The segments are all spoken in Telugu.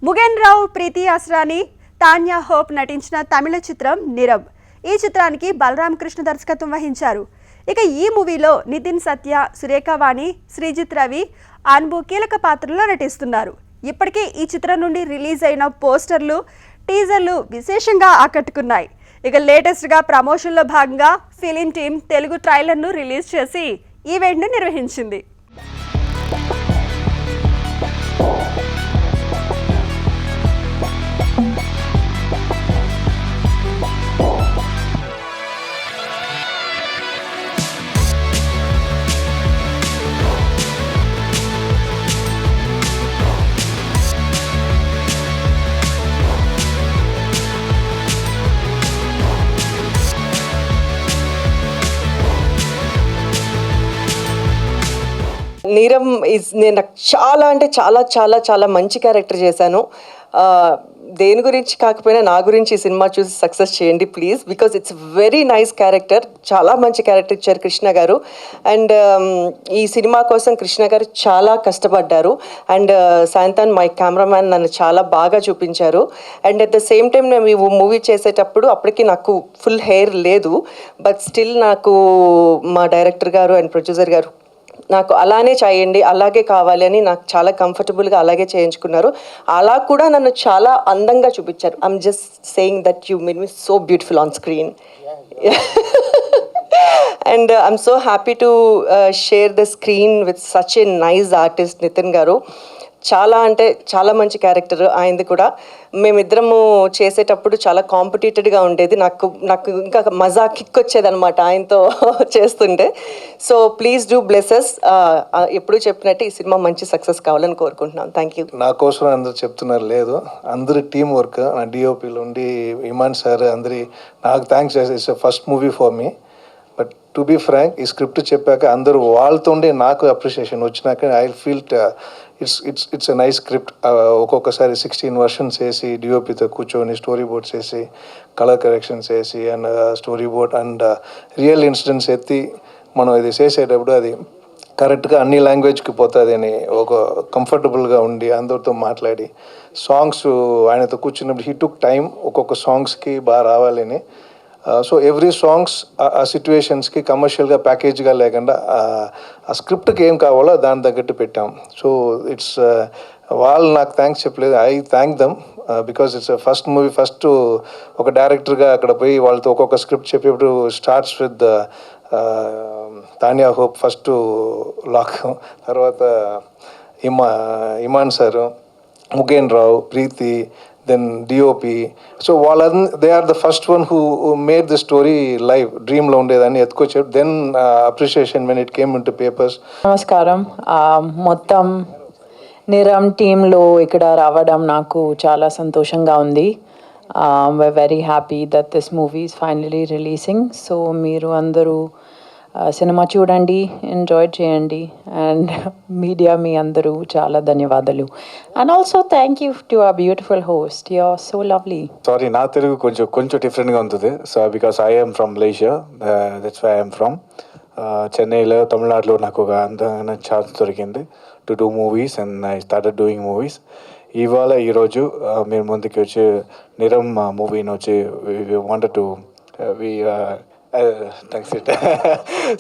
ముగేన్ రావు, ప్రీతి అస్రాని, తాన్యా హోప్ నటించిన తమిళ చిత్రం నిరబ్. ఈ చిత్రానికి బలరాం కృష్ణ దర్శకత్వం వహించారు. ఇక ఈ మూవీలో నితిన్ సత్య, సురేఖ వాణి, శ్రీజిత్ రవి, అన్బు కీలక పాత్రల్లో నటిస్తున్నారు. ఇప్పటికే ఈ చిత్రం నుండి రిలీజ్ అయిన పోస్టర్లు, టీజర్లు విశేషంగా ఆకట్టుకున్నాయి. ఇక లేటెస్ట్గా ప్రమోషన్లో భాగంగా ఫిలిం టీమ్ తెలుగు ట్రైలర్ను రిలీజ్ చేసి ఈవెంట్ను నిర్వహించింది. నీరం నేను నాకు చాలా అంటే చాలా చాలా చాలా మంచి క్యారెక్టర్ చేశాను. దేని గురించి కాకపోయినా నా గురించి ఈ సినిమా చూసి సక్సెస్ చేయండి please, because it's very nice character. చాలా మంచి క్యారెక్టర్ ఇచ్చారు కృష్ణ గారు. అండ్ ఈ సినిమా కోసం కృష్ణ గారు చాలా కష్టపడ్డారు. అండ్ సాయంత్రం మై కెమెరామ్యాన్ నన్ను చాలా బాగా చూపించారు. And at the same time నేను ఈ మూవీ చేసేటప్పుడు అప్పటికి నాకు ఫుల్ హెయిర్ లేదు, బట్ స్టిల్ నాకు మా డైరెక్టర్ గారు అండ్ ప్రొడ్యూసర్ గారు నాకు అలానే చేయండి, అలాగే కావాలి అని నాకు చాలా కంఫర్టబుల్గా అలాగే చేయించుకున్నారు. అలా కూడా నన్ను చాలా అందంగా చూపించారు. I'm just saying that you made me so beautiful on screen. And I'm so happy to share the screen with such a nice artist Nitin garu. చాలా అంటే చాలా మంచి క్యారెక్టర్ ఆయనది కూడా. మేమిద్దరము చేసేటప్పుడు చాలా కాంపిటేటెడ్గా ఉండేది. నాకు ఇంకా మజా కిక్ వచ్చేది అనమాట ఆయనతో చేస్తుంటే. So please do blesses. ఎప్పుడు చెప్పినట్టు ఈ సినిమా మంచి సక్సెస్ కావాలని కోరుకుంటున్నాను. Thank you. నా కోసం అందరు చెప్తున్నారు లేదు, అందరి టీం వర్క్, నా డిఓపిలో ఉండి ఇమాన్ సార్ అందరి నాకు thanks. It's first movie for me. But to be frank, ఈ స్క్రిప్ట్ చెప్పాక అందరూ వాళ్ళతో ఉండే నాకు అప్రిషియేషన్ వచ్చినాక I feel it's a nice script. ఒక్కొక్కసారి 16 వర్షన్స్ వేసి డిఓపితో కూర్చొని స్టోరీ బోర్డ్స్ వేసి కలర్ కరెక్షన్స్ వేసి and story board and real incidents ఎత్తి మనం ఇది చేసేటప్పుడు అది కరెక్ట్గా అన్ని లాంగ్వేజ్కి పోతుంది అని ఒక కంఫర్టబుల్గా ఉండి అందరితో మాట్లాడి సాంగ్స్ ఆయనతో కూర్చున్నప్పుడు హీ టుక్ టైం ఒక్కొక్క సాంగ్స్కి బాగా రావాలని. సో ఎవ్రీ సాంగ్స్ ఆ సిచ్యువేషన్స్కి కమర్షియల్గా ప్యాకేజ్గా లేకుండా ఆ స్క్రిప్ట్కి ఏం కావాలో దాని తగ్గట్టు పెట్టాం. సో ఇట్స్ వాళ్ళు నాకు థ్యాంక్స్ చెప్పలేదు, I thank them because it's first movie. First ఒక డైరెక్టర్గా అక్కడ పోయి వాళ్ళతో ఒక్కొక్క స్క్రిప్ట్ చెప్పేప్పుడు starts with Tanya Hope first lock, తర్వాత Imman sir, Mugen Rao, Preethi, then DOP. So they are the first one who made the story live. Dream lo undedani ettukocharu. Then appreciation when it came into papers. నమస్కారం. మొత్తం నిరం టీంలో ఇక్కడ రావడం నాకు చాలా సంతోషంగా ఉంది. we're very happy that this movie is finally releasing. So మీరు అందరూ సినిమా చూడండి, ఎంజాయ్ చేయండి. అండ్ మీడియా మీ అందరూ చాలా ధన్యవాదాలు. And also thank you to our beautiful host. You are so lovely. Sorry, నా తెలుగు కొంచెం డిఫరెంట్గా ఉంటుంది. So because I am from Malaysia, that's why I am from చెన్నైలో, తమిళనాడులో నాకు ఒక అందమైన ఛాన్స్ దొరికింది to do movies and I started doing movies. ఈరోజు మీరు ముందుకి వచ్చి నిరం మూవీని వచ్చి wanted to thanks it.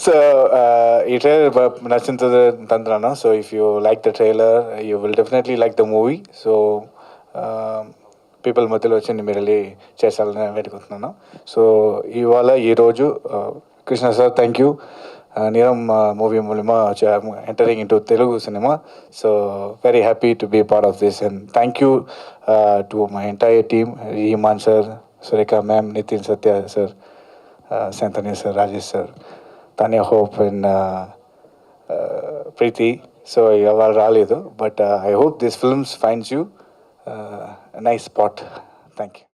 So ఈ ట్రైలర్ నచ్చుతుంది తంత్రాను. So if you like the trailer you will definitely like the movie. So people మధ్యలో వచ్చి మీరు వెళ్ళి చేసాలని వేడుకుంటున్నాను. సో ఈరోజు Krishna sir thank you. Neeram movie మూలమా entering into Telugu cinema. So very happy to be part of this and thank you to my entire team, Imman sir, Surekha ma'am, Nithin Satya sir, Santani sir, Rajesh sir, Tanya Hope and Preeti. So all raledu, but I hope this film finds you a nice spot. Thank you.